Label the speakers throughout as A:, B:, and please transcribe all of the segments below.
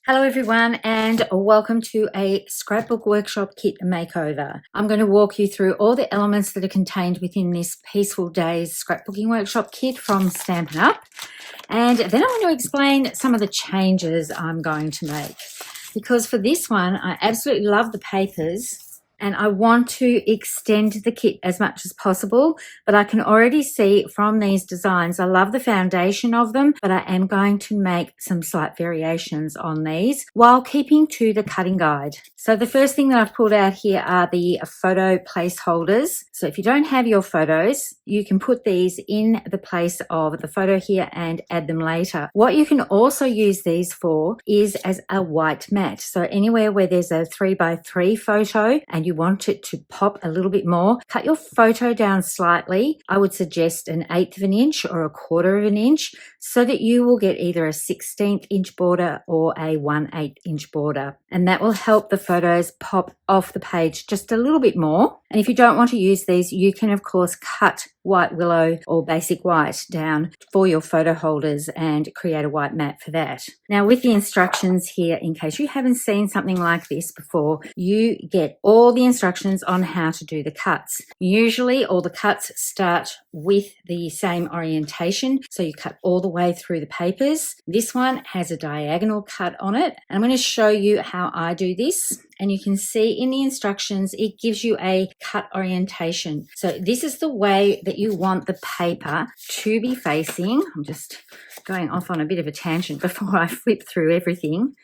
A: Hello everyone and welcome to a scrapbook workshop kit makeover. I'm going to walk you through all the elements that are contained within this Peaceful Days scrapbooking workshop kit from Stampin Up. And then I'm going to explain some of the changes I'm going to make. Because for this one, I absolutely love the papers and I want to extend the kit as much as possible, but I can already see from these designs, I love the foundation of them, but I am going to make some slight variations on these while keeping to the cutting guide. So the first thing that I've pulled out here are the photo placeholders. So if you don't have your photos, you can put these in the place of the photo here and add them later. What you can also use these for is as a white mat. So anywhere where there's a 3x3 photo and you want it to pop a little bit more, cut your photo down slightly. I would suggest an 1/8 of an inch or a 1/4 of an inch so that you will get either a 16th inch border or a 1/8 inch border. And that will help the photos pop off the page just a little bit more. And if you don't want to use these, you can of course cut white willow or basic white down for your photo holders and create a white mat for that. Now with the instructions here, in case you haven't seen something like this before, you get all the instructions on how to do the cuts. Usually all the cuts start with the same orientation, so you cut all the way through the papers. This one has a diagonal cut on it. I'm going to show you how I do this. And you can see in the instructions, it gives you a cut orientation. So this is the way that you want the paper to be facing. I'm just going off on a bit of a tangent before I flip through everything.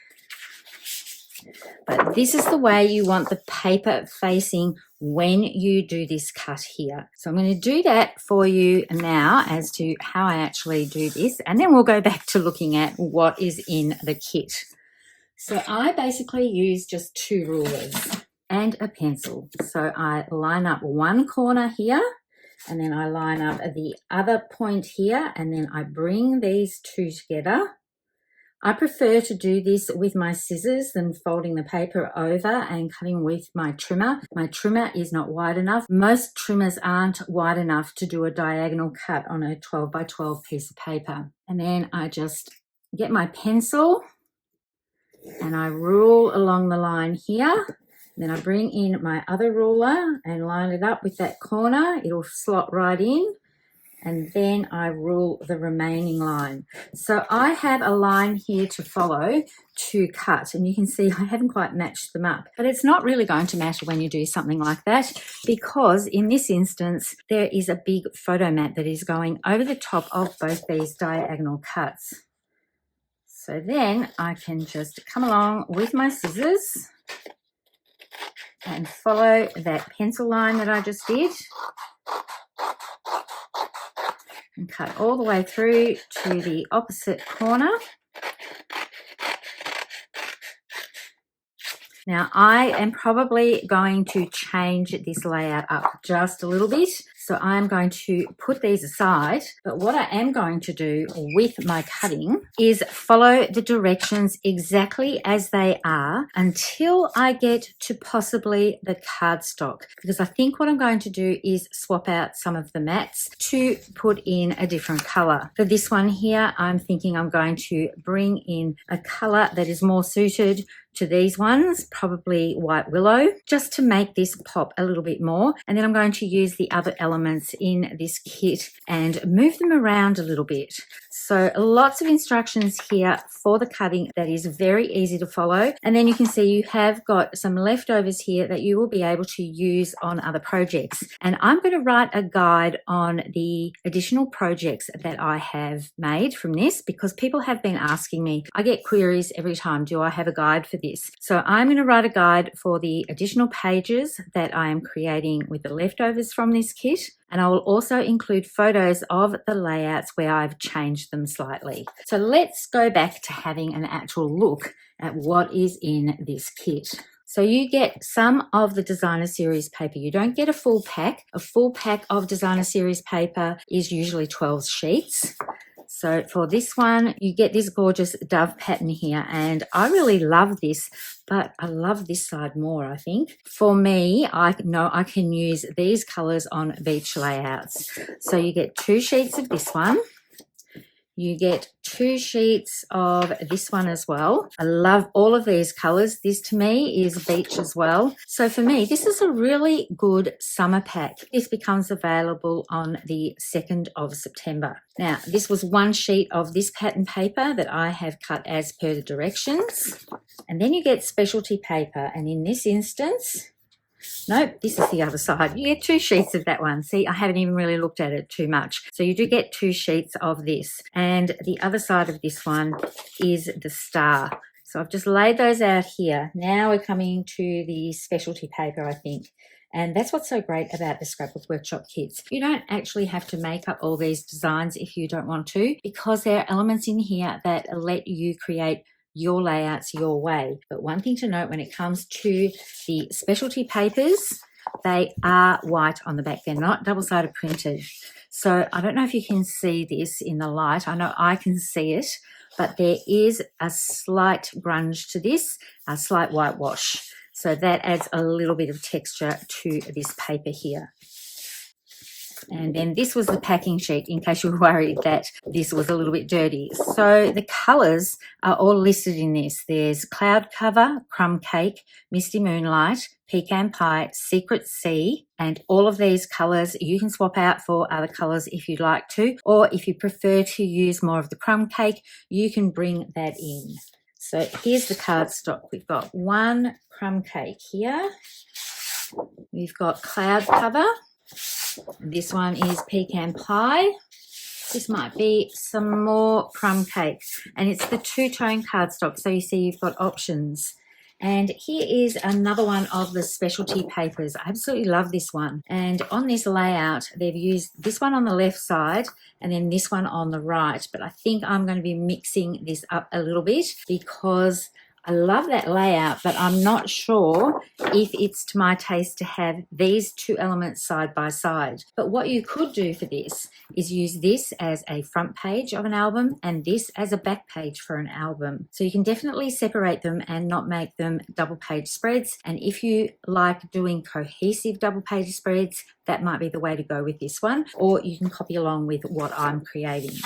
A: But this is the way you want the paper facing when you do this cut here. So I'm going to do that for you now as to how I actually do this. And then we'll go back to looking at what is in the kit. So I basically use just 2 rulers and a pencil. So I line up one corner here and then I line up the other point here and then I bring these two together. I prefer to do this with my scissors than folding the paper over and cutting with my trimmer. My trimmer is not wide enough. Most trimmers aren't wide enough to do a diagonal cut on a 12x12 piece of paper. And then I just get my pencil and I rule along the line here. Then I bring in my other ruler and line it up with that corner. It'll slot right in. And then I rule the remaining line. So I have a line here to follow to cut, and you can see I haven't quite matched them up, but it's not really going to matter when you do something like that, because in this instance there is a big photo mat that is going over the top of both these diagonal cuts. So then I can just come along with my scissors and follow that pencil line that I just did and cut all the way through to the opposite corner. Now I am probably going to change this layout up just a little bit. So I'm going to put these aside, but what I am going to do with my cutting is follow the directions exactly as they are until I get to possibly the cardstock, because I think what I'm going to do is swap out some of the mats to put in a different color. For this one here, I'm thinking I'm going to bring in a color that is more suited to these ones, probably white willow, just to make this pop a little bit more. And then I'm going to use the other elements in this kit and move them around a little bit. So lots of instructions here for the cutting that is very easy to follow. And then you can see you have got some leftovers here that you will be able to use on other projects. And I'm going to write a guide on the additional projects that I have made from this, because people have been asking me. I get queries every time, do I have a guide for this? So I'm going to write a guide for the additional pages that I am creating with the leftovers from this kit. And I will also include photos of the layouts where I've changed them slightly. So let's go back to having an actual look at what is in this kit. So you get some of the designer series paper. You don't get a full pack. A full pack of designer series paper is usually 12 sheets. So for this one, you get this gorgeous dove pattern here, and I really love this, but I love this side more, I think. For me, I know I can use these colors on beach layouts. So you get 2 sheets of this one. You get 2 sheets of this one as well. I love all of these colors. This to me is beach as well. So for me, this is a really good summer pack. This becomes available on the 2nd of September. Now, this was 1 sheet of this pattern paper that I have cut as per the directions. And then you get specialty paper. And in this instance, nope, this is the other side. You get 2 sheets of that one. See, I haven't even really looked at it too much. So you do get 2 sheets of this. And the other side of this one is the star. So I've just laid those out here. Now we're coming to the specialty paper, I think. And that's what's so great about the Scrapbook Workshop kits. You don't actually have to make up all these designs if you don't want to, because there are elements in here that let you create your layouts your way. But one thing to note when it comes to the specialty papers, they are white on the back. They're not double-sided printed. So I don't know if you can see this in the light. I know I can see it, but there is a slight grunge to this, a slight whitewash. So that adds a little bit of texture to this paper here. And then this was the packing sheet in case you were worried that this was a little bit dirty. So the colours are all listed in this. There's Cloud Cover, Crumb Cake, Misty Moonlight, Pecan Pie, Secret Sea, and all of these colours you can swap out for other colours if you'd like to, or if you prefer to use more of the Crumb Cake, you can bring that in. So here's the cardstock. We've got 1 Crumb Cake here. We've got Cloud Cover. This one is Pecan Pie. This might be some more Crumb Cake. And it's the 2-tone cardstock. So you see you've got options. And here is another one of the specialty papers. I absolutely love this one. And on this layout, they've used this one on the left side and then this one on the right. But I think I'm going to be mixing this up a little bit because I love that layout, but I'm not sure if it's to my taste to have these 2 elements side by side. But what you could do for this is use this as a front page of an album and this as a back page for an album. So you can definitely separate them and not make them double page spreads. And if you like doing cohesive double page spreads, that might be the way to go with this one, or you can copy along with what I'm creating.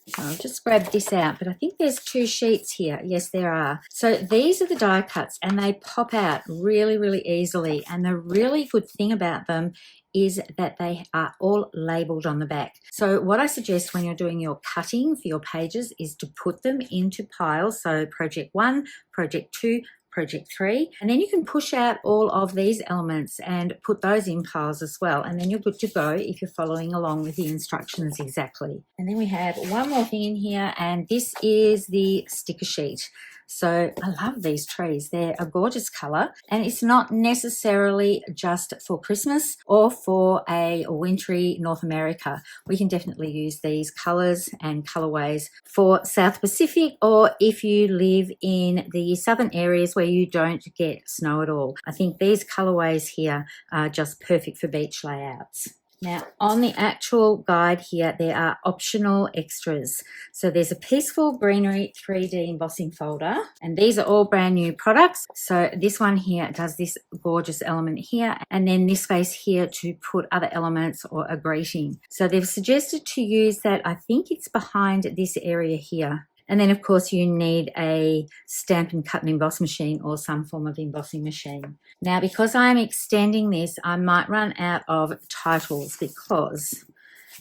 A: So I'll just grab this out, but I think there's 2 sheets here. Yes, there are. So these are the die cuts and they pop out really, really easily. And the really good thing about them is that they are all labeled on the back. So what I suggest when you're doing your cutting for your pages is to put them into piles. So project 1, project 2, project 3, and then you can push out all of these elements and put those in piles as well, and then you're good to go if you're following along with the instructions exactly. And then we have one more thing in here, and this is the sticker sheet. So I love these trees. They're a gorgeous color, and it's not necessarily just for Christmas or for a wintry North America. We can definitely use these colors and colorways for South Pacific, or if you live in the southern areas where you don't get snow at all. I think these colorways here are just perfect for beach layouts. Now, on the actual guide here, there are optional extras. So there's a Peaceful Greenery 3D embossing folder, and these are all brand new products. So this one here does this gorgeous element here, and then this space here to put other elements or a greeting. So they've suggested to use that, I think it's behind this area here. And then, of course, you need a Stampin' Cut and Emboss machine or some form of embossing machine. Now, because I'm extending this, I might run out of titles because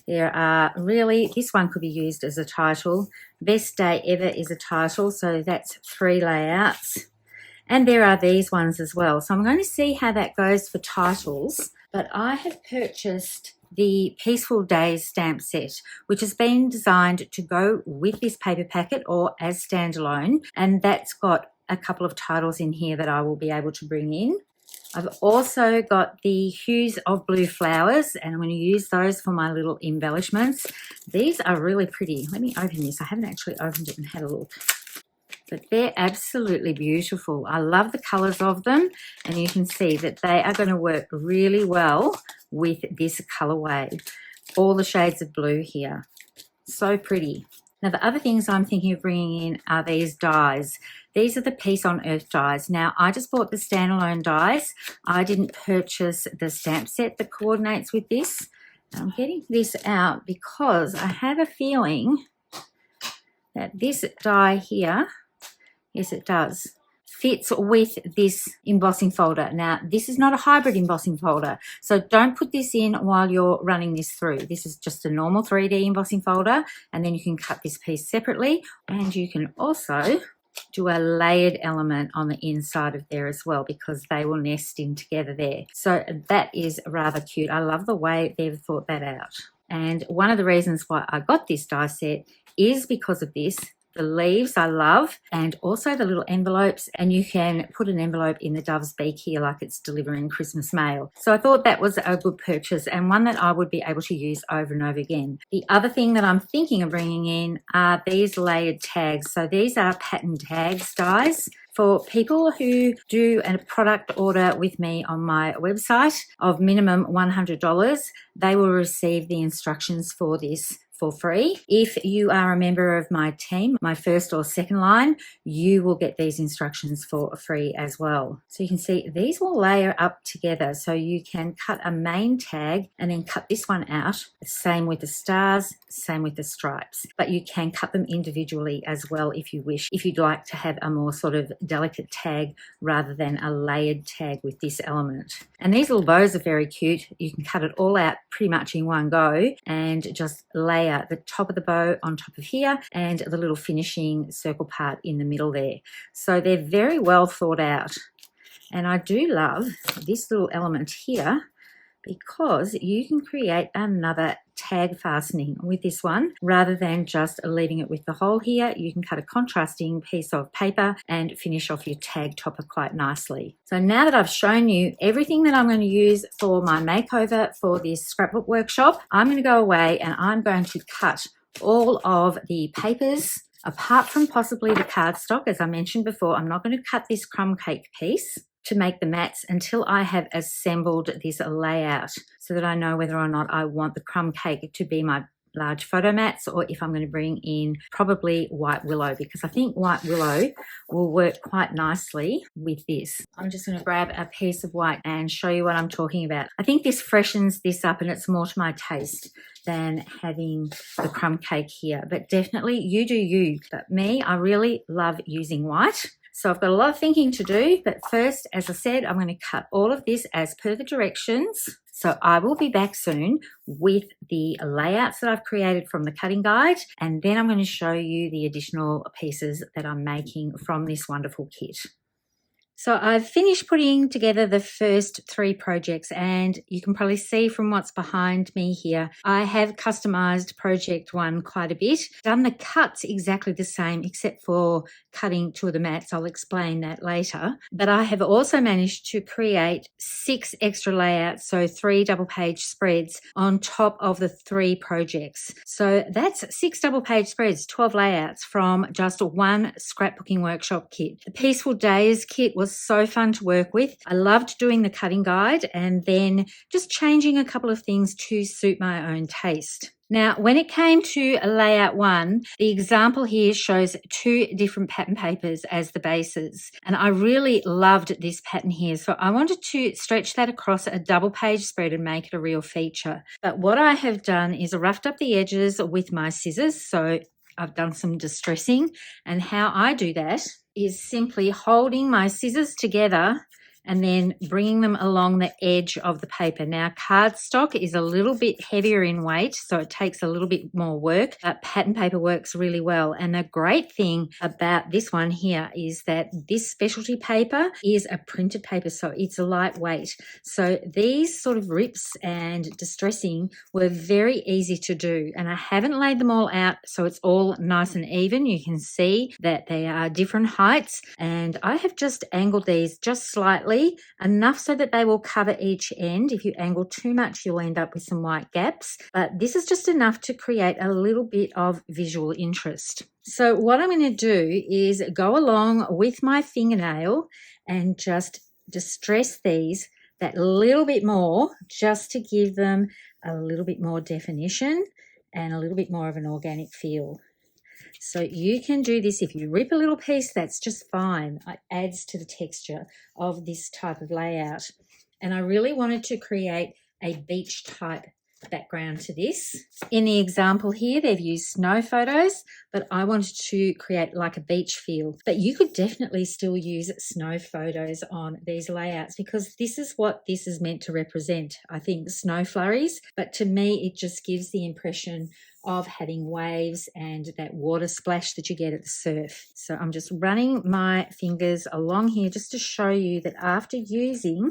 A: there are really, this one could be used as a title. Best Day Ever is a title, so that's 3 layouts. And there are these ones as well. So I'm going to see how that goes for titles. But I have purchased the Peaceful Days stamp set, which has been designed to go with this paper packet or as standalone, and that's got a couple of titles in here that I will be able to bring in. I've also got the Hues of Blue Flowers, and I'm going to use those for my little embellishments. These are really pretty. Let me open this. I haven't actually opened it and had a look. But they're absolutely beautiful. I love the colours of them, and you can see that they are going to work really well with this colourway. All the shades of blue here. So pretty. Now, the other things I'm thinking of bringing in are these dies. These are the Peace on Earth dies. Now, I just bought the standalone dies. I didn't purchase the stamp set that coordinates with this. I'm getting this out because I have a feeling that this die here, yes it does, fits with this embossing folder. Now, this is not a hybrid embossing folder, so don't put this in while you're running this through. This is just a normal 3D embossing folder, and then you can cut this piece separately, and you can also do a layered element on the inside of there as well, because they will nest in together there. So that is rather cute. I love the way they've thought that out. And one of the reasons why I got this die set is because of this. The leaves I love, and also the little envelopes, and you can put an envelope in the dove's beak here like it's delivering Christmas mail. So I thought that was a good purchase, and one that I would be able to use over and over again. The other thing that I'm thinking of bringing in are these layered tags. So these are pattern tags dies. For people who do a product order with me on my website of minimum $100, they will receive the instructions for this for free. If you are a member of my team, my first or second line, you will get these instructions for free as well. So you can see these will layer up together. So you can cut a main tag and then cut this one out. Same with the stars, same with the stripes. But you can cut them individually as well if you wish, if you'd like to have a more sort of delicate tag rather than a layered tag with this element. And these little bows are very cute. You can cut it all out pretty much in one go and just layer the top of the bow on top of here and the little finishing circle part in the middle there. So they're very well thought out. And I do love this little element here because you can create another tag fastening with this one rather than just leaving it with the hole here. You can cut a contrasting piece of paper and finish off your tag topper quite nicely. So now that I've shown you everything that I'm going to use for my makeover for this scrapbook workshop, I'm going to go away and I'm going to cut all of the papers apart from possibly the cardstock. As I mentioned before, I'm not going to cut this crumb cake piece to make the mats until I have assembled this layout so that I know whether or not I want the crumb cake to be my large photo mats or if I'm going to bring in probably white willow, because I think white willow will work quite nicely with this. I'm just going to grab a piece of white and show you what I'm talking about. I think this freshens this up and it's more to my taste than having the crumb cake here, but definitely you do you. But me, I really love using white. So I've got a lot of thinking to do, but first, as I said, I'm going to cut all of this as per the directions. So I will be back soon with the layouts that I've created from the cutting guide, and then I'm going to show you the additional pieces that I'm making from this wonderful kit. So I've finished putting together the first 3 projects, and you can probably see from what's behind me here, I have customized project 1 quite a bit, done the cuts exactly the same except for cutting 2 of the mats. I'll explain that later. But I have also managed to create 6 extra layouts, so 3 double page spreads on top of the 3 projects. So that's 6 double page spreads, 12 layouts from just 1 scrapbooking workshop kit. The Peaceful Days kit was so fun to work with. I loved doing the cutting guide and then just changing a couple of things to suit my own taste. Now, when it came to layout 1, the example here shows 2 different pattern papers as the bases. And I really loved this pattern here. So I wanted to stretch that across a double page spread and make it a real feature. But what I have done is roughed up the edges with my scissors. So I've done some distressing. And how I do that is simply holding my scissors together and then bringing them along the edge of the paper. Now, cardstock is a little bit heavier in weight, so it takes a little bit more work, but pattern paper works really well. And the great thing about this one here is that this specialty paper is a printed paper, so it's lightweight. So these sort of rips and distressing were very easy to do, and I haven't laid them all out so it's all nice and even. You can see that they are different heights, and I have just angled these just slightly, enough so that they will cover each end. If you angle too much, you'll end up with some white gaps, but this is just enough to create a little bit of visual interest. So what I'm going to do is go along with my fingernail and just distress these that little bit more, just to give them a little bit more definition and a little bit more of an organic feel. So you can do this if you rip a little piece, that's just fine. It adds to the texture of this type of layout. And I really wanted to create a beach type background to this. In the example here, they've used snow photos, but I wanted to create like a beach feel. But you could definitely still use snow photos on these layouts because this is what this is meant to represent. I think snow flurries, but to me, it just gives the impression of having waves and that water splash that you get at the surf. So I'm just running my fingers along here just to show you that after using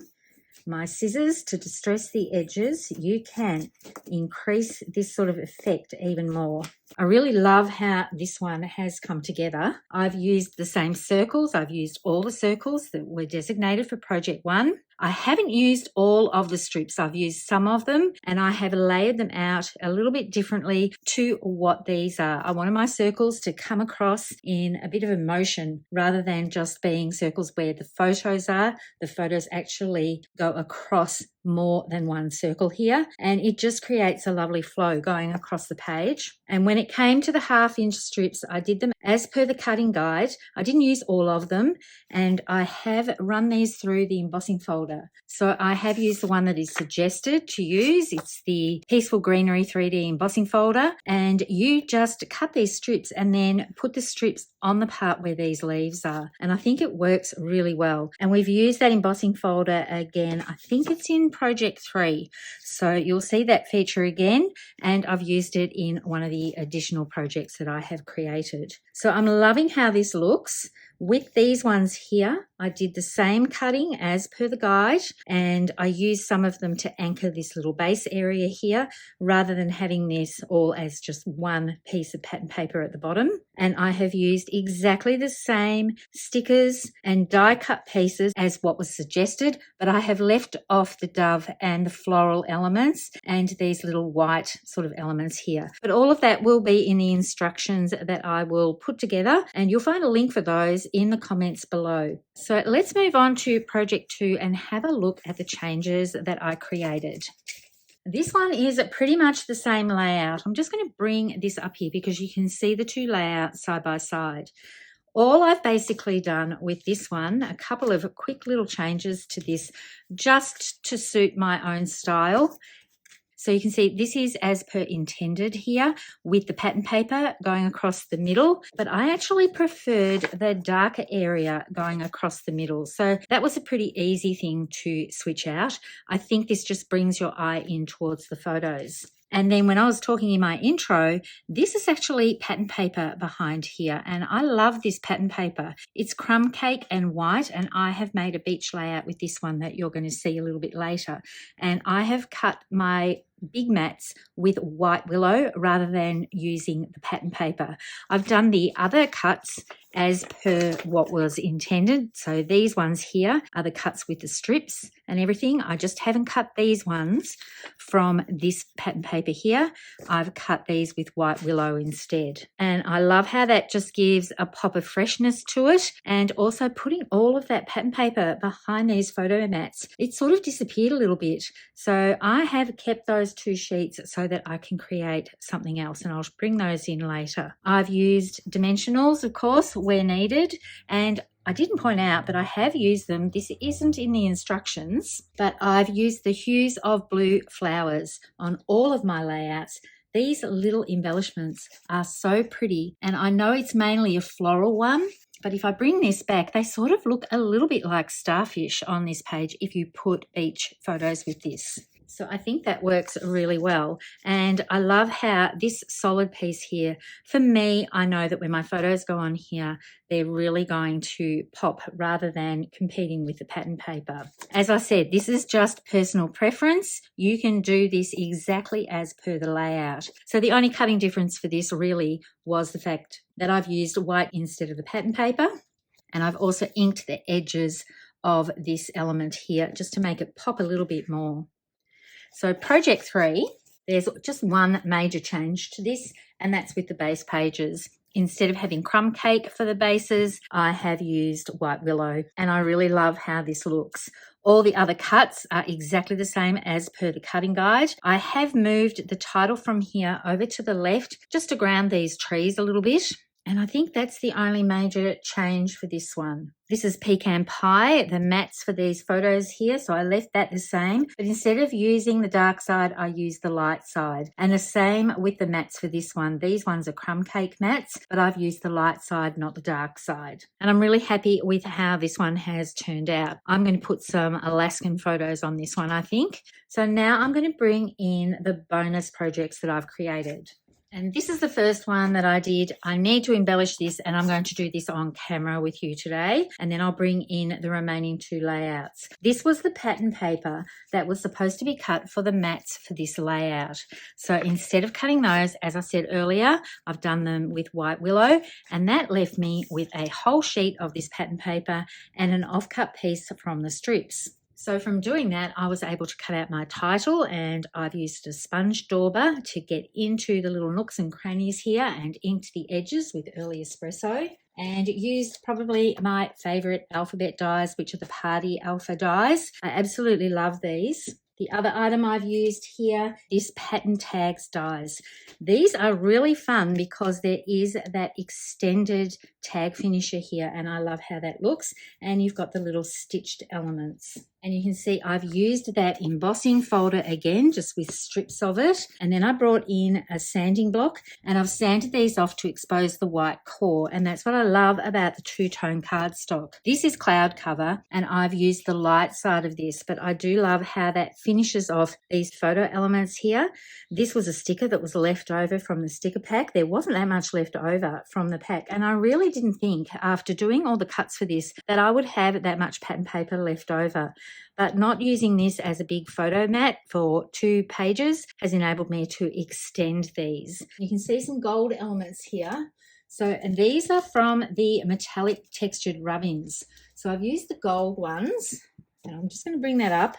A: my scissors to distress the edges, you can increase this sort of effect even more. I really love how this one has come together. I've used the same circles. I've used all the circles that were designated for project 1. I haven't used all of the strips. I've used some of them and I have layered them out a little bit differently to what these are. I wanted my circles to come across in a bit of a motion rather than just being circles where the photos are. The photos actually go across more than one circle here, and it just creates a lovely flow going across the page. And when it came to the 1/2-inch strips, I did them as per the cutting guide. I didn't use all of them, and I have run these through the embossing folder. So I have used the one that is suggested to use. It's the Peaceful Greenery 3D embossing folder, and you just cut these strips and then put the strips on the part where these leaves are. And I think it works really well. And we've used that embossing folder again. I think it's in project 3. So you'll see that feature again, and I've used it in one of the additional projects that I have created. So I'm loving how this looks. With these ones here, I did the same cutting as per the guide, and I used some of them to anchor this little base area here rather than having this all as just one piece of pattern paper at the bottom. And I have used exactly the same stickers and die cut pieces as what was suggested, but I have left off the dove and the floral elements and these little white sort of elements here. But all of that will be in the instructions that I will put together, and you'll find a link for those in the comments below. So let's move on to project 2 and have a look at the changes that I created. This one is pretty much the same layout. I'm just going to bring this up here because you can see the two layouts side by side. All I've basically done with this one, a couple of quick little changes to this just to suit my own style. So you can see this is as per intended here with the pattern paper going across the middle, but I actually preferred the darker area going across the middle. So that was a pretty easy thing to switch out. I think this just brings your eye in towards the photos. And then when I was talking in my intro, this is actually pattern paper behind here. And I love this pattern paper. It's crumb cake and white. And I have made a beach layout with this one that you're going to see a little bit later. And I have cut my big mats with white willow rather than using the pattern paper. I've done the other cuts as per what was intended. So these ones here are the cuts with the strips and everything. I just haven't cut these ones from this pattern paper here. I've cut these with white willow instead. And I love how that just gives a pop of freshness to it. And also putting all of that pattern paper behind these photo mats, it sort of disappeared a little bit. So I have kept those 2 sheets so that I can create something else, and I'll bring those in later. I've used dimensionals, of course, where needed, and I didn't point out, but I have used them. This isn't in the instructions, but I've used the hues of blue flowers on all of my layouts. These little embellishments are so pretty, and I know it's mainly a floral one, but if I bring this back, they sort of look a little bit like starfish on this page if you put beach photos with this. So I think that works really well. And I love how this solid piece here, for me, I know that when my photos go on here, they're really going to pop rather than competing with the pattern paper. As I said, this is just personal preference. You can do this exactly as per the layout. So the only cutting difference for this really was the fact that I've used white instead of the pattern paper. And I've also inked the edges of this element here just to make it pop a little bit more. So project 3, there's just one major change to this, and that's with the base pages. Instead of having crumb cake for the bases, I have used white willow, and I really love how this looks. All the other cuts are exactly the same as per the cutting guide. I have moved the title from here over to the left just to ground these trees a little bit. And I think that's the only major change for this one. This is Pecan Pie, the mats for these photos here. So I left that the same, but instead of using the dark side, I used the light side. And the same with the mats for this one. These ones are crumb cake mats, but I've used the light side, not the dark side. And I'm really happy with how this one has turned out. I'm going to put some Alaskan photos on this one, I think. So now I'm going to bring in the bonus projects that I've created. And this is the first one that I did. I need to embellish this, and I'm going to do this on camera with you today. And then I'll bring in the remaining two layouts. This was the pattern paper that was supposed to be cut for the mats for this layout. So instead of cutting those, as I said earlier, I've done them with white willow, and that left me with a whole sheet of this pattern paper and an offcut piece from the strips. So from doing that, I was able to cut out my title, and I've used a sponge dauber to get into the little nooks and crannies here and inked the edges with early espresso, and used probably my favourite alphabet dies, which are the Party Alpha dies. I absolutely love these. The other item I've used here is Pattern Tags dies. These are really fun because there is that extended tag finisher here, and I love how that looks. And you've got the little stitched elements. And you can see I've used that embossing folder again, just with strips of it. And then I brought in a sanding block, and I've sanded these off to expose the white core. And that's what I love about the two-tone cardstock. This is cloud cover, and I've used the light side of this, but I do love how that finishes off these photo elements here. This was a sticker that was left over from the sticker pack. There wasn't that much left over from the pack, and I really didn't think, after doing all the cuts for this, that I would have that much pattern paper left over. But not using this as a big photo mat for 2 pages has enabled me to extend these. You can see some gold elements here. So, and these are from the metallic textured rub-ins. So I've used the gold ones, and I'm just going to bring that up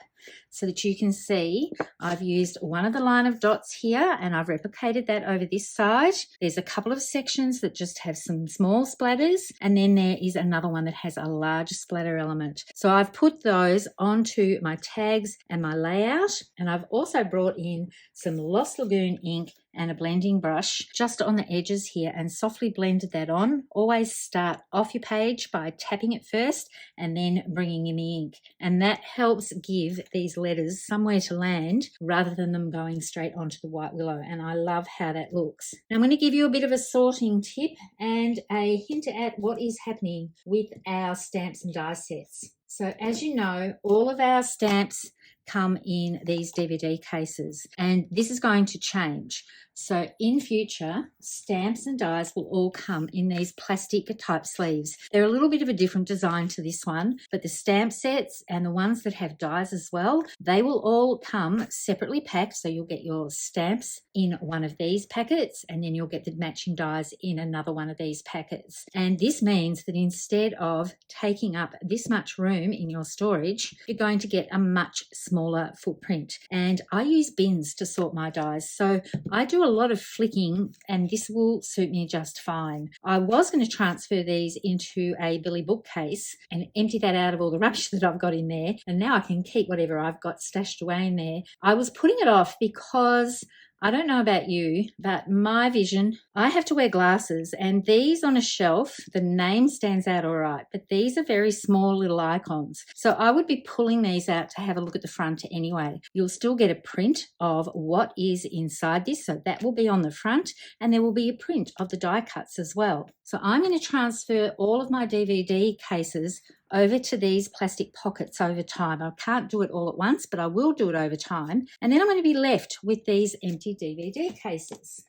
A: so that you can see I've used one of the line of dots here, and I've replicated that over this side. There's a couple of sections that just have some small splatters, and then there is another one that has a large splatter element. So I've put those onto my tags and my layout, and I've also brought in some Lost Lagoon ink and a blending brush just on the edges here and softly blended that on. Always start off your page by tapping it first and then bringing in the ink, and that helps give these letters somewhere to land rather than them going straight onto the white willow, and I love how that looks. Now I'm going to give you a bit of a sorting tip and a hint at what is happening with our stamps and die sets. So as you know, all of our stamps come in these DVD cases, and this is going to change. So in future, stamps and dies will all come in these plastic type sleeves. They're a little bit of a different design to this one, but the stamp sets and the ones that have dies as well, they will all come separately packed. So you'll get your stamps in one of these packets, and then you'll get the matching dies in another one of these packets. And this means that instead of taking up this much room in your storage, you're going to get a much smaller footprint. And I use bins to sort my dies, so I do a lot of flicking, and this will suit me just fine. I was going to transfer these into a Billy bookcase and empty that out of all the rubbish that I've got in there, and now I can keep whatever I've got stashed away in there. I was putting it off because I don't know about you, but my vision, I have to wear glasses, and these on a shelf, the name stands out all right, but these are very small little icons. So I would be pulling these out to have a look at the front anyway. You'll still get a print of what is inside this, so that will be on the front, and there will be a print of the die cuts as well. So I'm going to transfer all of my DVD cases over to these plastic pockets over time. I can't do it all at once, but I will do it over time. And then I'm going to be left with these empty DVD cases.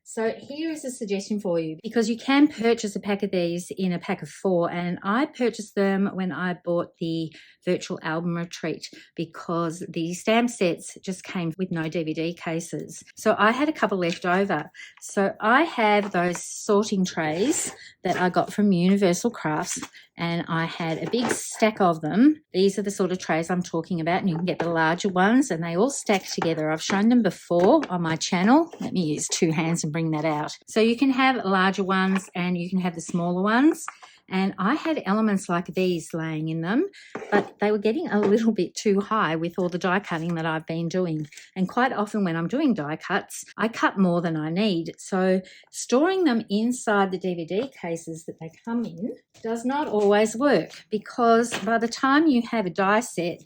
A: So here is a suggestion for you, because you can purchase a pack of these in a pack of 4, and I purchased them when I bought the virtual album retreat because the stamp sets just came with no DVD cases. So I had a couple left over. So I have those sorting trays that I got from Universal Crafts, and I had a big stack of them. These are the sort of trays I'm talking about, and you can get the larger ones, and they all stack together. I've shown them before on my channel. Let me use 2 hands and bring that out. So you can have larger ones and you can have the smaller ones. And I had elements like these laying in them, but they were getting a little bit too high with all the die cutting that I've been doing. And quite often when I'm doing die cuts, I cut more than I need. So storing them inside the DVD cases that they come in does not always work, because by the time you have a die set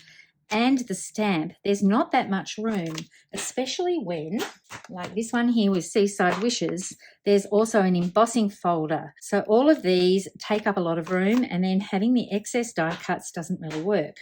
A: and the stamp, there's not that much room, especially when, like this one here with Seaside Wishes, there's also an embossing folder. So all of these take up a lot of room, and then having the excess die cuts doesn't really work.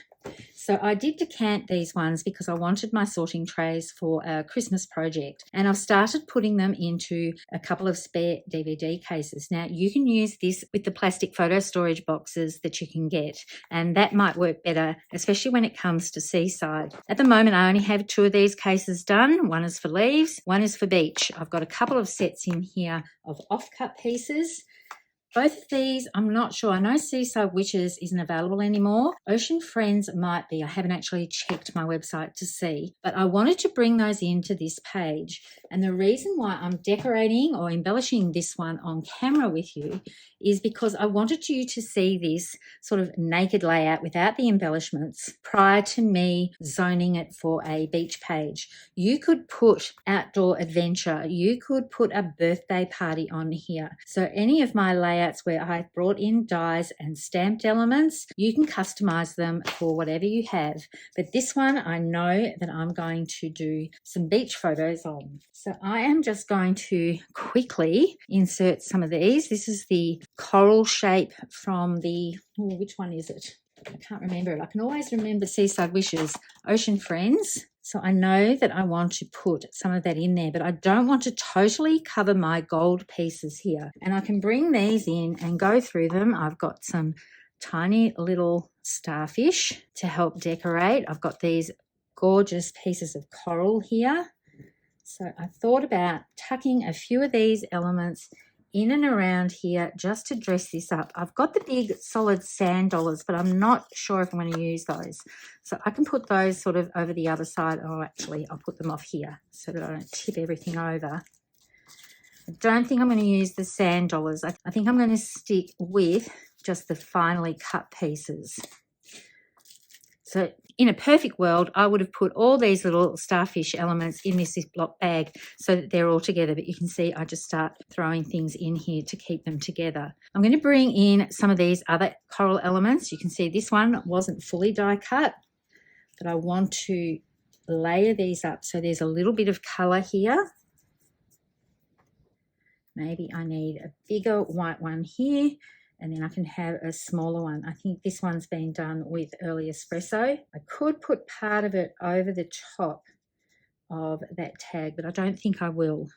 A: So I did decant these ones because I wanted my sorting trays for a Christmas project, and I've started putting them into a couple of spare DVD cases. Now you can use this with the plastic photo storage boxes that you can get, and that might work better, especially when it comes to Seaside. At the moment I only have 2 of these cases done. One is for leaves, one is for beach. I've got a couple of sets in here of off-cut pieces. Both of these, I'm not sure. I know Seaside Witches isn't available anymore. Ocean Friends might be. I haven't actually checked my website to see. But I wanted to bring those into this page. And the reason why I'm decorating or embellishing this one on camera with you is because I wanted you to see this sort of naked layout without the embellishments prior to me zoning it for a beach page. You could put outdoor adventure. You could put a birthday party on here. So any of my layouts where I've brought in dies and stamped elements, you can customize them for whatever you have. But this one, I know that I'm going to do some beach photos on. So I am just going to quickly insert some of these. This is the coral shape from the, which one is it? I can't remember it. I can always remember Seaside Wishes, Ocean Friends. So I know that I want to put some of that in there, but I don't want to totally cover my gold pieces here. And I can bring these in and go through them. I've got some tiny little starfish to help decorate. I've got these gorgeous pieces of coral here. So I thought about tucking a few of these elements in and around here just to dress this up. I've got the big solid sand dollars, but I'm not sure if I'm going to use those. So I can put those sort of over the other side. Oh, actually, I'll put them off here so that I don't tip everything over. I don't think I'm going to use the sand dollars. I think I'm going to stick with just the finely cut pieces. So in a perfect world, I would have put all these little starfish elements in this Ziploc bag so that they're all together. But you can see I just start throwing things in here to keep them together. I'm going to bring in some of these other coral elements. You can see this one wasn't fully die cut, but I want to layer these up so there's a little bit of colour here. Maybe I need a bigger white one here, and then I can have a smaller one. I think this one's been done with early espresso. I could put part of it over the top of that tag, but I don't think I will.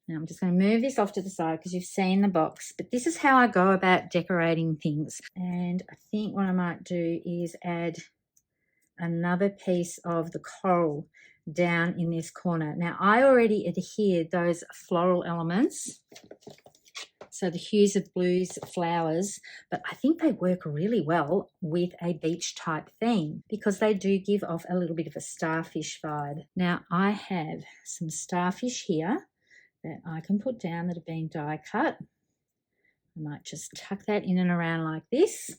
A: Now I'm just going to move this off to the side because you've seen the box, but this is how I go about decorating things. And I think what I might do is add another piece of the coral down in this corner. Now I already adhered those floral elements, so the hues of blues, flowers, but I think they work really well with a beach type theme because they do give off a little bit of a starfish vibe. Now I have some starfish here that I can put down that have been die cut. I might just tuck that in and around like this.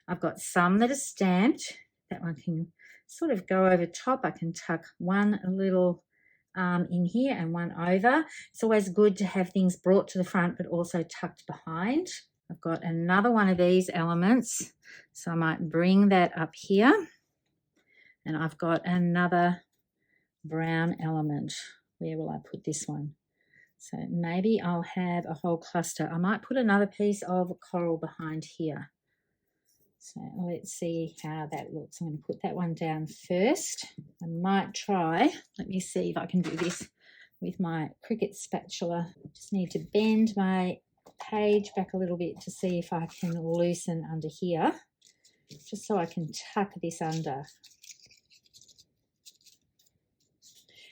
A: I've got some that are stamped. That one can sort of go over top. I can tuck one little in here and one over. It's always good to have things brought to the front but also tucked behind. I've got another one of these elements, so I might bring that up here. And I've got another brown element. Where will I put this one? So maybe I'll have a whole cluster. I might put another piece of coral behind here. So let's see how that looks. I'm going to put that one down first. I might try, let me see if I can do this with my Cricut spatula. Just need to bend my page back a little bit to see if I can loosen under here, just so I can tuck this under.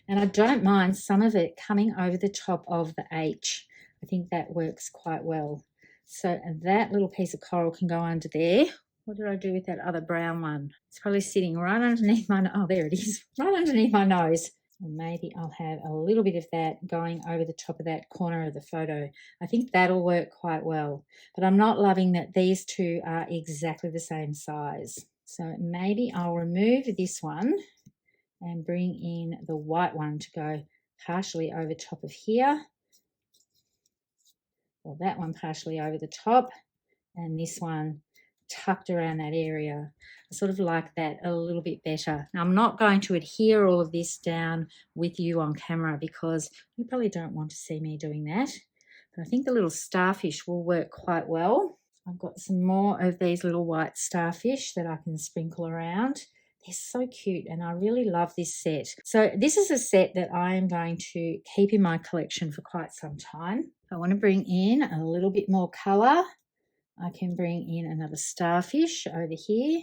A: And I don't mind some of it coming over the top of the H. I think that works quite well. So that little piece of coral can go under there. What did I do with that other brown one? It's probably sitting right underneath my nose. Oh, there it is, right underneath my nose. Or maybe I'll have a little bit of that going over the top of that corner of the photo. I think that'll work quite well. But I'm not loving that these two are exactly the same size. So maybe I'll remove this one and bring in the white one to go partially over top of here. Or that one partially over the top. And this one tucked around that area. I sort of like that a little bit better. Now, I'm not going to adhere all of this down with you on camera because you probably don't want to see me doing that. But I think the little starfish will work quite well. I've got some more of these little white starfish that I can sprinkle around. They're so cute and I really love this set. So this is a set that I am going to keep in my collection for quite some time. I want to bring in a little bit more colour. I can bring in another starfish over here,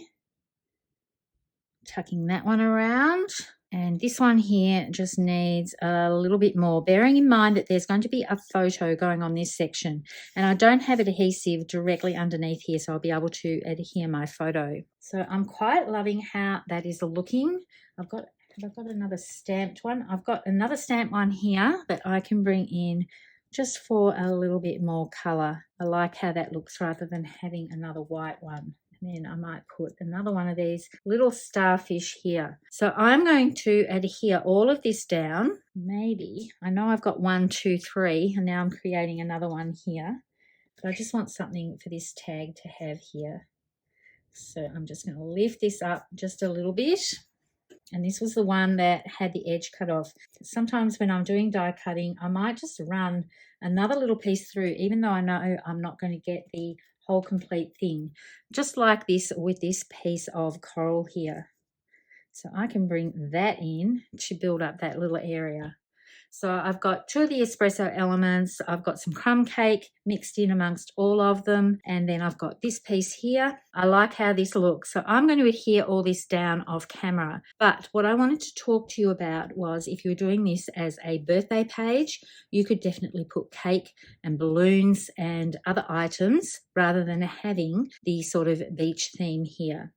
A: tucking that one around. And this one here just needs a little bit more, bearing in mind that there's going to be a photo going on this section. And I don't have adhesive directly underneath here, so I'll be able to adhere my photo. So I'm quite loving how that is looking. Have I got another stamped one? I've got another stamped one here that I can bring in just for a little bit more colour. I like how that looks rather than having another white one. And then I might put another one of these little starfish here. So I'm going to adhere all of this down. Maybe, I know I've got 1, 2, 3, and now I'm creating another one here. But I just want something for this tag to have here. So I'm just going to lift this up just a little bit. And this was the one that had the edge cut off. Sometimes when I'm doing die cutting, I might just run another little piece through, even though I know I'm not going to get the whole complete thing. Just like this with this piece of coral here. So I can bring that in to build up that little area. So I've got 2 of the espresso elements. I've got some crumb cake mixed in amongst all of them. And then I've got this piece here. I like how this looks. So I'm going to adhere all this down off camera. But what I wanted to talk to you about was if you're doing this as a birthday page, you could definitely put cake and balloons and other items rather than having the sort of beach theme here.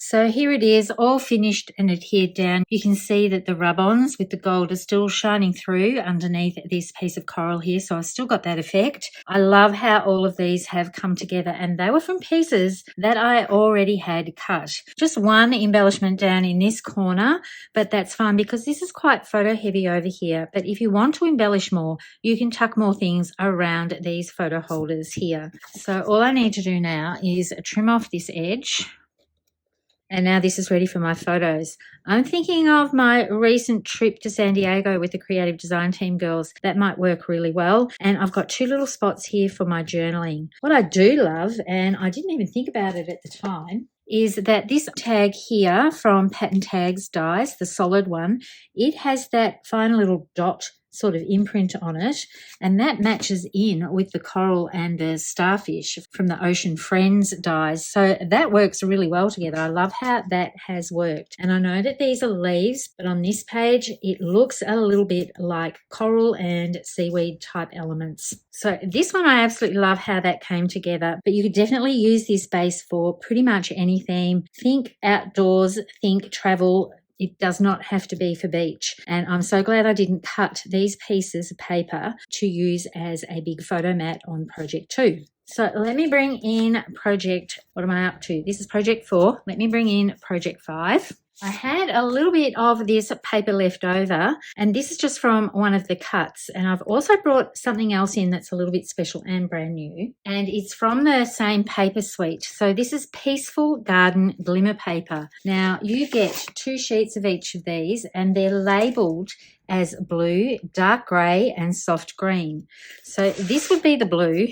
A: So here it is, all finished and adhered down. You can see that the rub-ons with the gold are still shining through underneath this piece of coral here, so I've still got that effect. I love how all of these have come together, and they were from pieces that I already had cut. Just one embellishment down in this corner, but that's fine because this is quite photo heavy over here. But if you want to embellish more, you can tuck more things around these photo holders here. So all I need to do now is trim off this edge. And now this is ready for my photos. I'm thinking of my recent trip to San Diego with the creative design team girls. That might work really well. And I've got 2 little spots here for my journaling. What I do love, and I didn't even think about it at the time, is that this tag here from Pattern Tags Dies, the solid one, it has that fine little dot sort of imprint on it, and that matches in with the coral and the starfish from the Ocean Friends dies. So that works really well together. I love how that has worked. And I know that these are leaves, but on this page it looks a little bit like coral and seaweed type elements. So this one I absolutely love how that came together, but you could definitely use this base for pretty much any theme. Think outdoors, think travel. It does not have to be for beach. And I'm so glad I didn't cut these pieces of paper to use as a big photo mat on project 2. So let me bring in project, what am I up to? This is project 4. Let me bring in project 5. I had a little bit of this paper left over, and this is just from one of the cuts. And I've also brought something else in that's a little bit special and brand new, and it's from the same paper suite. So this is Peaceful Garden Glimmer paper. Now you get 2 sheets of each of these, and they're labelled as blue, dark grey, and soft green. So this would be the blue,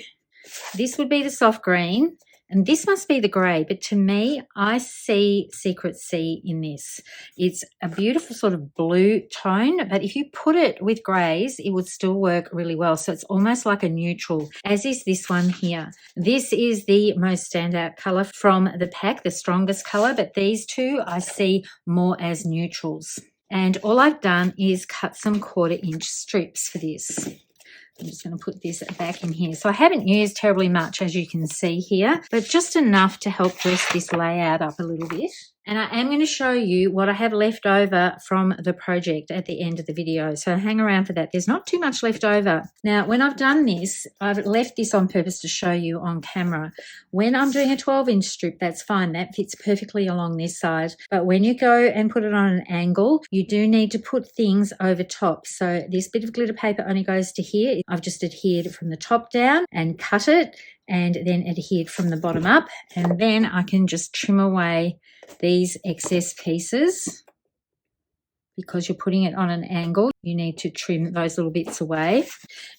A: this would be the soft green, and this must be the grey, but to me, I see Secret Sea in this. It's a beautiful sort of blue tone, but if you put it with greys, it would still work really well. So it's almost like a neutral, as is this one here. This is the most standout colour from the pack, the strongest colour, but these 2 I see more as neutrals. And all I've done is cut some 1/4 inch strips for this. I'm just going to put this back in here. So I haven't used terribly much, as you can see here, but just enough to help dress this layout up a little bit. And I am going to show you what I have left over from the project at the end of the video. So hang around for that. There's not too much left over. Now, when I've done this, I've left this on purpose to show you on camera. When I'm doing a 12-inch strip, that's fine. That fits perfectly along this side. But when you go and put it on an angle, you do need to put things over top. So this bit of glitter paper only goes to here. I've just adhered from the top down and cut it, and then adhered from the bottom up, and then I can just trim away these excess pieces. Because you're putting it on an angle, you need to trim those little bits away.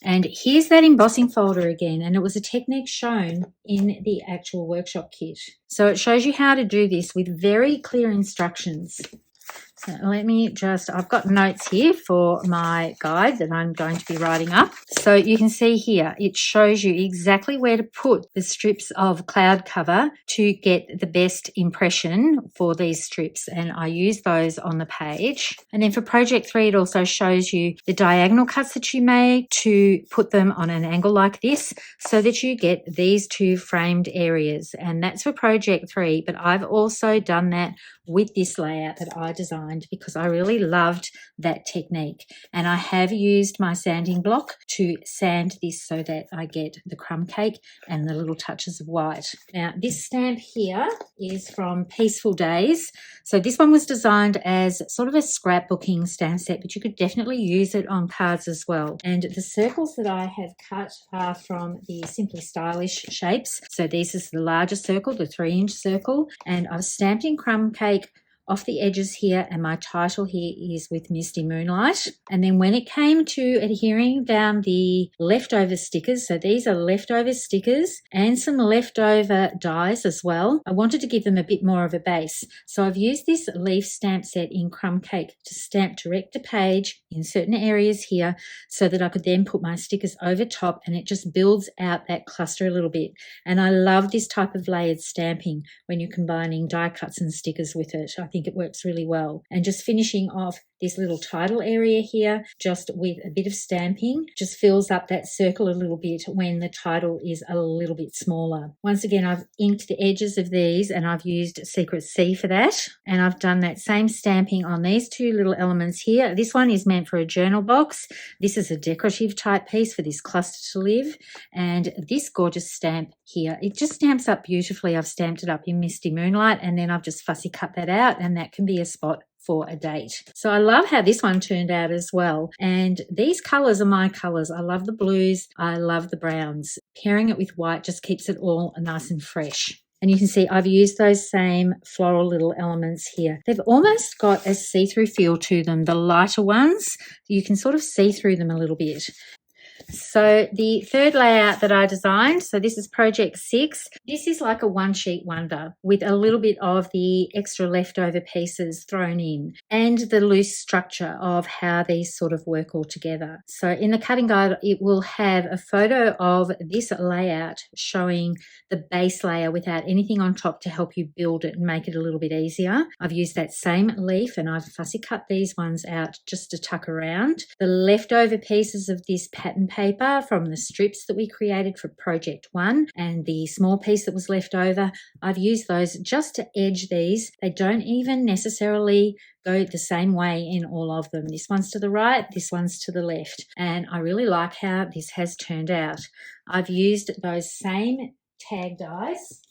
A: And here's that embossing folder again, and it was a technique shown in the actual workshop kit. So it shows you how to do this with very clear instructions. So let me just, I've got notes here for my guide that I'm going to be writing up. So you can see here, it shows you exactly where to put the strips of cloud cover to get the best impression for these strips. And I use those on the page. And then for project 3, it also shows you the diagonal cuts that you make to put them on an angle like this so that you get these 2 framed areas. And that's for project 3, but I've also done that with this layout that I designed because I really loved that technique. And I have used my sanding block to sand this so that I get the crumb cake and the little touches of white. Now, this stamp here is from Peaceful Days. So this one was designed as sort of a scrapbooking stamp set, but you could definitely use it on cards as well. And the circles that I have cut are from the Simply Stylish shapes. So this is the larger circle, the 3-inch circle, and I've stamped in crumb cake off the edges here, and my title here is with Misty Moonlight. And then when it came to adhering down the leftover stickers, so these are leftover stickers and some leftover dies as well, I wanted to give them a bit more of a base. So I've used this leaf stamp set in crumb cake to stamp direct to page in certain areas here so that I could then put my stickers over top, and it just builds out that cluster a little bit. And I love this type of layered stamping when you're combining die cuts and stickers with it. I think it works really well. And just finishing off this little title area here, just with a bit of stamping, just fills up that circle a little bit when the title is a little bit smaller. Once again, I've inked the edges of these and I've used Secret C for that. And I've done that same stamping on these 2 little elements here. This one is meant for a journal box. This is a decorative type piece for this cluster to live. And this gorgeous stamp here, it just stamps up beautifully. I've stamped it up in Misty Moonlight, and then I've just fussy cut that out, and that can be a spot for a date. So I love how this one turned out as well. And these colors are my colors. I love the blues. I love the browns. Pairing it with white just keeps it all nice and fresh. And you can see I've used those same floral little elements here. They've almost got a see-through feel to them. The lighter ones, you can sort of see through them a little bit. So the third layout that I designed, so this is project 6. This is like a one-sheet wonder with a little bit of the extra leftover pieces thrown in and the loose structure of how these sort of work all together. So in the cutting guide, it will have a photo of this layout showing the base layer without anything on top to help you build it and make it a little bit easier. I've used that same leaf and I've fussy cut these ones out just to tuck around. The leftover pieces of this pattern paper from the strips that we created for project 1 and the small piece that was left over, I've used those just to edge these. They don't even necessarily go the same way in all of them. This one's to the right, this one's to the left, and I really like how this has turned out. I've used those same tag dies.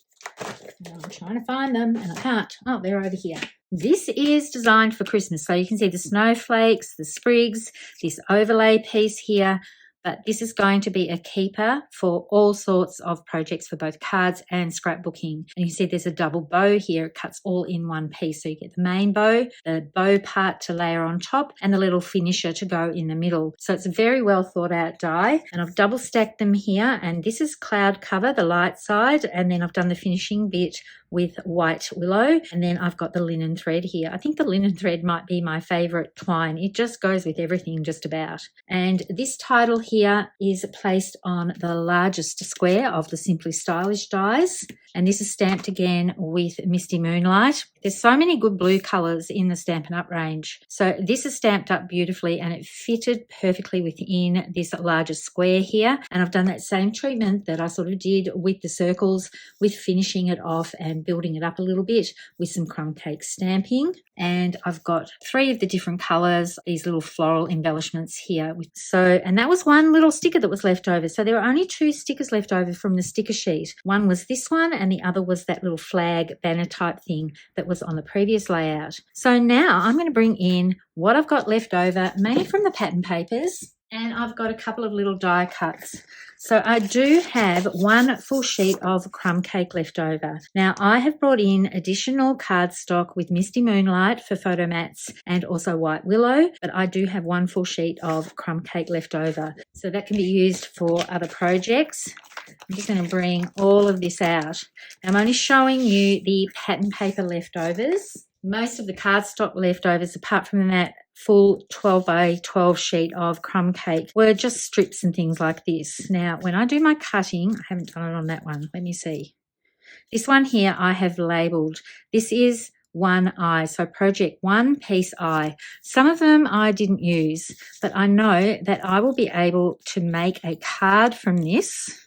A: I'm trying to find them and I can't. Oh, they're over here. This is designed for Christmas, so you can see the snowflakes, the sprigs, this overlay piece here. But this is going to be a keeper for all sorts of projects for both cards and scrapbooking. And you see there's a double bow here. It cuts all in one piece. So you get the main bow, the bow part to layer on top, and the little finisher to go in the middle. So it's a very well thought out die. And I've double stacked them here. And this is cloud cover, the light side. And then I've done the finishing bit with white willow. And then I've got the linen thread here. I think the linen thread might be my favorite twine. It just goes with everything just about. And this title here is placed on the largest square of the Simply Stylish dies. And this is stamped again with Misty Moonlight. There's so many good blue colours in the Stampin' Up range. So this is stamped up beautifully and it fitted perfectly within this larger square here. And I've done that same treatment that I sort of did with the circles, with finishing it off and and building it up a little bit with some crumb cake stamping. And I've got 3 of the different colours, these little floral embellishments here. And that was one little sticker that was left over. So there were only 2 stickers left over from the sticker sheet. One was this one and the other was that little flag banner type thing that was on the previous layout. So now I'm going to bring in what I've got left over, mainly from the pattern papers, and I've got a couple of little die cuts. So I do have 1 full sheet of crumb cake left over. Now I have brought in additional cardstock with Misty Moonlight for photo mats and also white Willow, but I do have 1 full sheet of crumb cake left over. So that can be used for other projects. I'm just going to bring all of this out. I'm only showing you the pattern paper leftovers. Most of the cardstock leftovers, apart from that full 12 by 12 sheet of crumb cake, were just strips and things like this. Now, when I do my cutting, I haven't done it on that one. Let me see. This one here I have labelled. This is 1 eye, so project 1 piece eye. Some of them I didn't use, but I know that I will be able to make a card from this.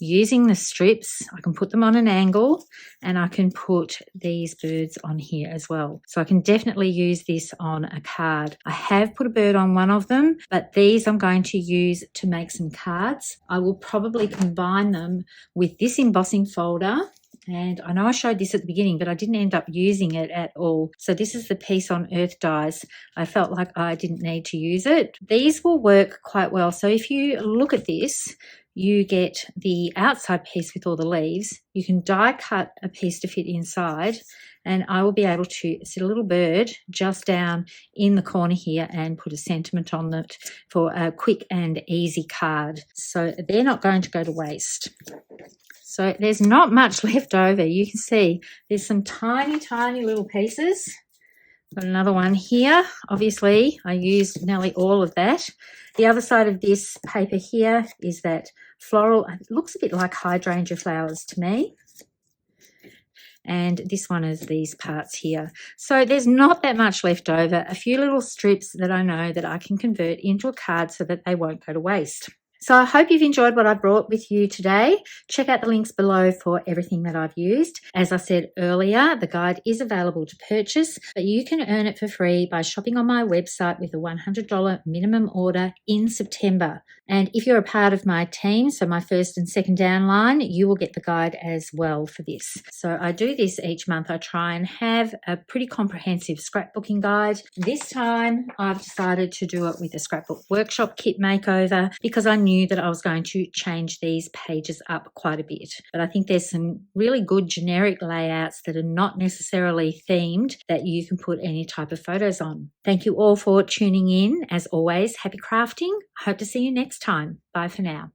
A: Using the strips, I can put them on an angle and I can put these birds on here as well. So I can definitely use this on a card. I have put a bird on one of them, but these I'm going to use to make some cards. I will probably combine them with this embossing folder. And I know I showed this at the beginning, but I didn't end up using it at all. So this is the Peace on Earth dies. I felt like I didn't need to use it. These will work quite well. So if you look at this, you get the outside piece with all the leaves. You can die cut a piece to fit inside, and I will be able to sit a little bird just down in the corner here and put a sentiment on it for a quick and easy card. So they're not going to go to waste. So there's not much left over. You can see there's some tiny, tiny little pieces. Got another one here. Obviously, I used nearly all of that. The other side of this paper here is that floral. It looks a bit like hydrangea flowers to me. And this one is these parts here. So there's not that much left over. A few little strips that I know that I can convert into a card so that they won't go to waste. So I hope you've enjoyed what I brought with you today. Check out the links below for everything that I've used. As I said earlier, the guide is available to purchase, but you can earn it for free by shopping on my website with a $100 minimum order in September. And if you're a part of my team, so my first and second downline, you will get the guide as well for this. So I do this each month. I try and have a pretty comprehensive scrapbooking guide. This time I've decided to do it with a scrapbook workshop kit makeover because I knew that I was going to change these pages up quite a bit. But I think there's some really good generic layouts that are not necessarily themed that you can put any type of photos on. Thank you all for tuning in. As always, happy crafting. I hope to see you next time. Bye for now.